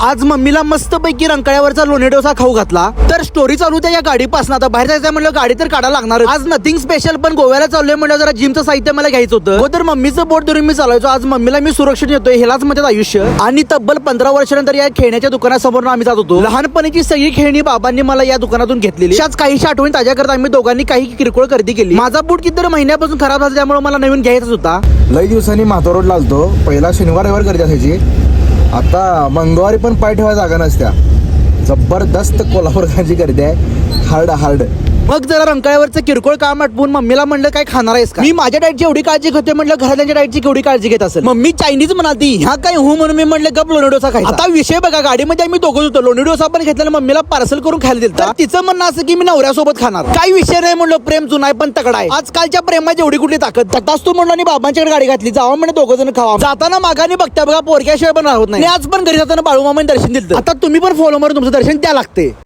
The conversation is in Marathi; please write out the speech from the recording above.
आज मम्मीला मस्त पैकी रंकाळ्यावरचा लोणी डोसा खाऊ घातला. तर स्टोरी चालू त्या या गाडीपासून. आता बाहेर जायचं म्हणलं गाडी तर काढा लागणार. आज नथिंग स्पेशल, पण गोव्याला चाललोय म्हणलं जरा जिमचं साहित्य मला घ्यायचं होतं. तर मम्मीचं बोट धरून मी चालायचो. आज मम्मीला मी सुरक्षित येतोय, ह्यालाच म्हणतात आयुष्य. आणि तब्बल 15 वर्षानंतर या खेळण्याच्या दुकानासमोर आम्ही जात होतो. लहानपणीची सगळी खेळणी बाबांनी मला या दुकानातून घेतलेली. अशाच काहीशी आठवणी ताज्या करता आम्ही दोघांनी काही किरकोळ खरेदी केली. माझा बूट कितीतरी महिन्यापासून खराब झाला, त्यामुळे मला नवीन घ्यायचाच होता. लई दिवसांनी म्हाता रोडला आलतो. पहिला शनिवार रविवार गर्दी असायची, आता मंगळवारी पण पाय ठेवायला जागा नसत्या. जबरदस्त कोल्हापूरची गर्दी आहे, हार्ड. मग जरा रंकाळ्यावरचं किरकोळ काम आटपून मम्मीला म्हणलं काय खाणार आहेस का. मी माझ्या डाएटची एवढी काळजी घेते म्हणलं, घरातल्या डाएटची केवढी काळजी घेत असेल. मम्मी चायनीज म्हणाली, ह्या काय हो म्हणून मी म्हणलं गप लोणी डोसा खायचा. आता विषय बघा, गाडीमध्ये आम्ही दोघं होतो. लोणी डोसा पण घेतलेला, मम्मीला पार्सल करून खायला दिलं. तर तिचं म्हणणं असं की मी नवऱ्यासोबत खाणार. काही विषय नाही म्हणलं, प्रेम जुना आहे पण तगडा आहे. आजकालच्या प्रेमाची एवढी कुठली ताकद. तटाच तू म्हणलं आणि बाबांच्याकडे गाडी घातली. जावं म्हणजे दोघं जण खावा. जाताना मागाने बघता बघा पोरक्याशिवाय पण राहत नाही. आज पण घरी जाताना बाळूमामाने दर्शन दिलं. आता तुम्ही पण फॉलो मारून तुमचं दर्शन द्या लागते.